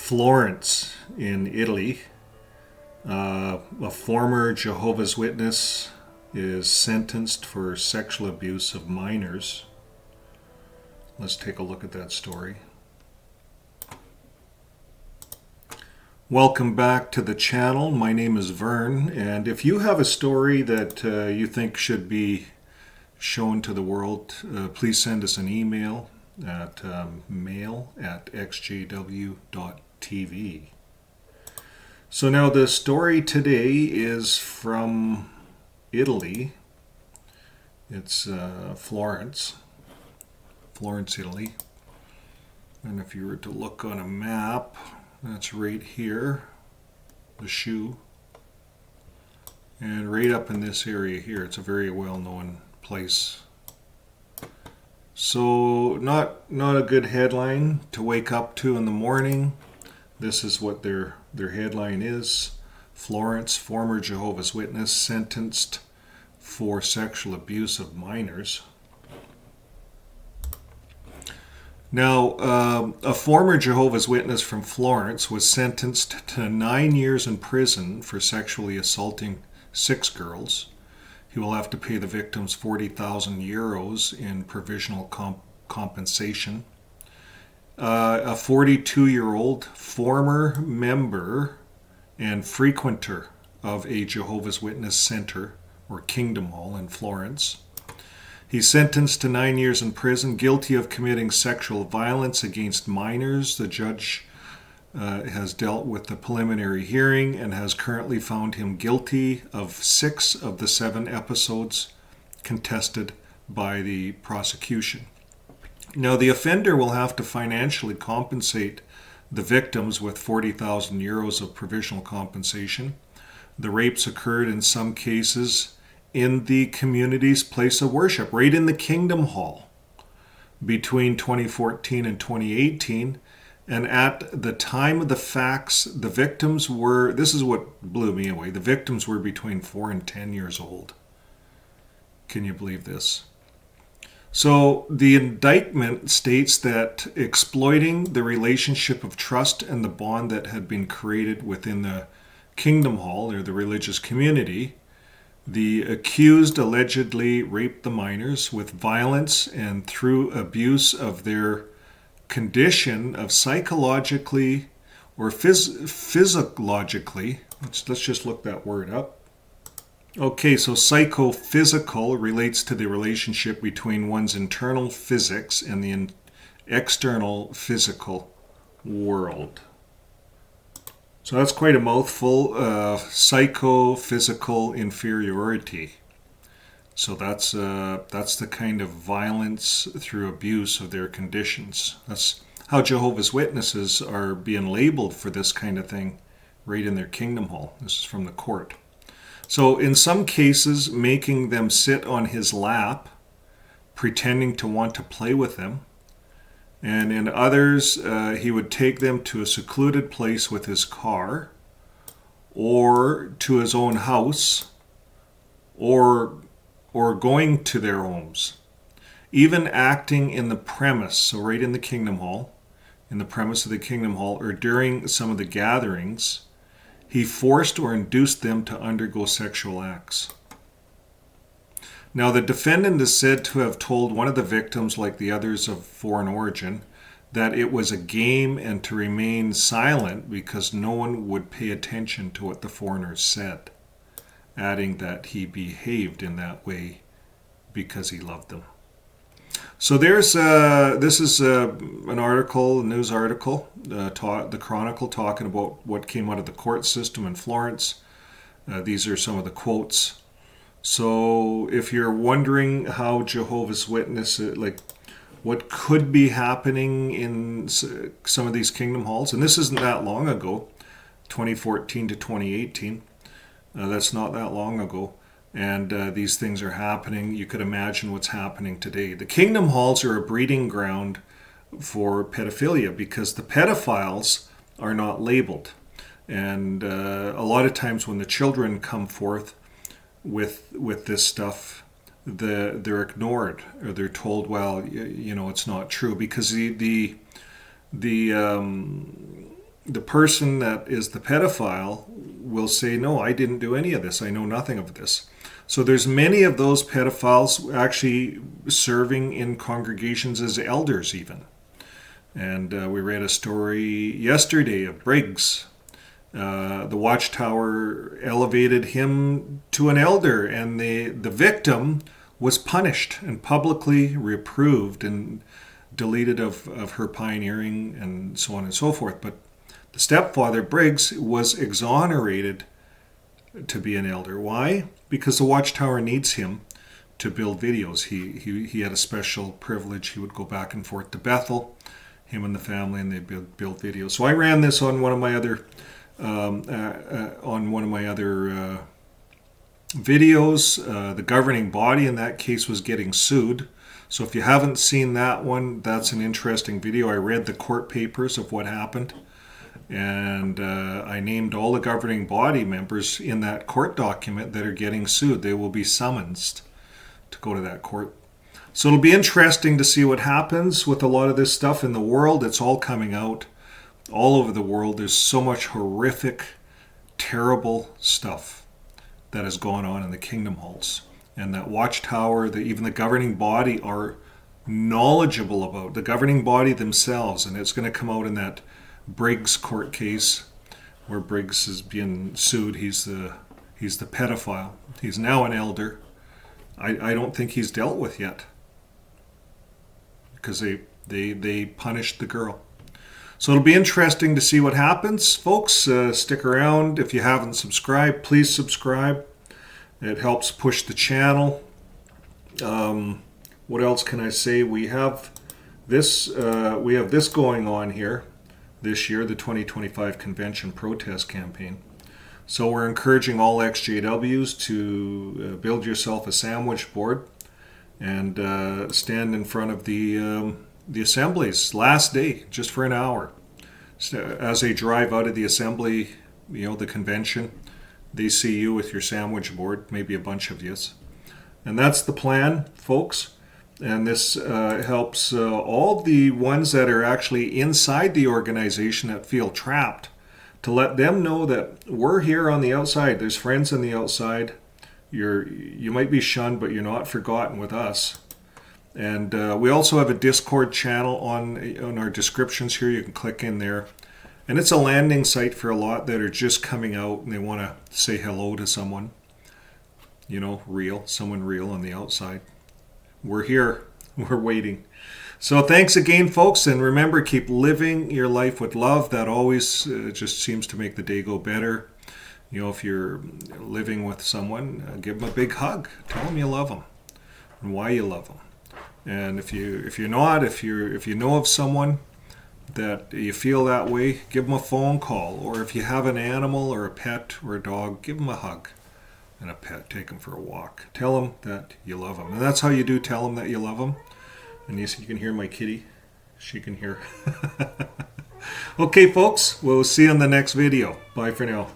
Florence in Italy. A former Jehovah's Witness is sentenced for sexual abuse of minors. Let's take a look at that story. Welcome back to the channel. My name is Vern, and if you have a story that you think should be shown to the world, please send us an email at mail@xjw.tv. So now the story today is from Italy. It's Florence, Italy. And if you were to look on a map, that's right here, the shoe. And right up in this area here, it's a very well-known place. So not a good headline to wake up to in the morning. This is what their headline is. Florence, former Jehovah's Witness, sentenced for sexual abuse of minors. Now, a former Jehovah's Witness from Florence was sentenced to 9 years in prison for sexually assaulting 6 girls. He will have to pay the victims 40,000 euros in provisional compensation. A 42-year-old former member and frequenter of a Jehovah's Witness center or Kingdom Hall in Florence. He's sentenced to 9 years in prison, guilty of committing sexual violence against minors. The judge has dealt with the preliminary hearing and has currently found him guilty of 6 of the 7 episodes contested by the prosecution. Now, the offender will have to financially compensate the victims with 40,000 euros of provisional compensation. The rapes occurred in some cases in the community's place of worship, right in the Kingdom Hall, between 2014 and 2018. And at the time of the facts, the victims were, this is what blew me away, the victims were between 4 and 10 years old. Can you believe this? So the indictment states that exploiting the relationship of trust and the bond that had been created within the Kingdom Hall, or the religious community, the accused allegedly raped the minors with violence and through abuse of their condition of psychologically or physiologically. Let's just look that word up. Okay, so psychophysical relates to the relationship between one's internal physics and the external physical world. So that's quite a mouthful. Psychophysical inferiority. So that's the kind of violence through abuse of their conditions. That's how Jehovah's Witnesses are being labeled for this kind of thing right in their Kingdom Hall. This is from the court. So in some cases, making them sit on his lap, pretending to want to play with them. And in others, he would take them to a secluded place with his car, or to his own house, or going to their homes. Even acting in the premise, so right in the Kingdom Hall, in the premise of the Kingdom Hall, or during some of the gatherings, he forced or induced them to undergo sexual acts. Now, the defendant is said to have told one of the victims, like the others of foreign origin, that it was a game and to remain silent because no one would pay attention to what the foreigners said, adding that he behaved in that way because he loved them. So this is an article, a news article, the Chronicle, talking about what came out of the court system in Florence. These are some of the quotes. So if you're wondering how Jehovah's Witness, like what could be happening in some of these Kingdom Halls, and this isn't that long ago, 2014 to 2018, that's not that long ago. And these things are happening. You could imagine what's happening today. The Kingdom Halls are a breeding ground for pedophilia because the pedophiles are not labeled. And a lot of times when the children come forth with this stuff, they're ignored, or they're told, well, it's not true, because the the person that is the pedophile will say, no, I didn't do any of this. I know nothing of this. So there's many of those pedophiles actually serving in congregations as elders even. And we read a story yesterday of Briggs. The Watchtower elevated him to an elder, and the victim was punished and publicly reproved and deleted of her pioneering and so on and so forth. But the stepfather, Briggs, was exonerated to be an elder. Why? Because the Watchtower needs him to build videos. He had a special privilege. He would go back and forth to Bethel, him and the family, and they'd build videos. So I ran this on one of my other videos. The governing body in that case was getting sued. So if you haven't seen that one, that's an interesting video. I read the court papers of what happened, and I named all the governing body members in that court document that are getting sued. They will be summoned to go to that court. So it'll be interesting to see what happens with a lot of this stuff in the world. It's all coming out all over the world. There's so much horrific, terrible stuff that has gone on in the kingdom halls. And that Watchtower, even the governing body are knowledgeable about, the governing body themselves. And it's going to come out in that Briggs court case where Briggs is being sued. He's the pedophile. He's now an elder. I don't think he's dealt with yet because they punished the girl. So it'll be interesting to see what happens. Folks, stick around. If you haven't subscribed, please subscribe. It helps push the channel. What else can I say? We have this going on here this year, the 2025 Convention Protest Campaign. So we're encouraging all XJWs to build yourself a sandwich board and stand in front of the assemblies last day, just for an hour. So as they drive out of the assembly, the convention, they see you with your sandwich board, maybe a bunch of yous. And that's the plan, folks. And this helps all the ones that are actually inside the organization that feel trapped, to let them know that we're here on the outside. There's friends on the outside. You might be shunned, but you're not forgotten with us. And we also have a Discord channel on our descriptions here. You can click in there. And it's a landing site for a lot that are just coming out and they want to say hello to someone. Someone real on the outside. We're here. We're waiting. So thanks again, folks. And remember, keep living your life with love. That always just seems to make the day go better. If you're living with someone, give them a big hug. Tell them you love them and why you love them. And if you know of someone that you feel that way, give them a phone call. Or if you have an animal or a pet or a dog, give them a hug and a pet. Take them for a walk. Tell them that you love them. And that's how you do tell them that you love them. And you can hear my kitty. She can hear. Okay, folks. We'll see you in the next video. Bye for now.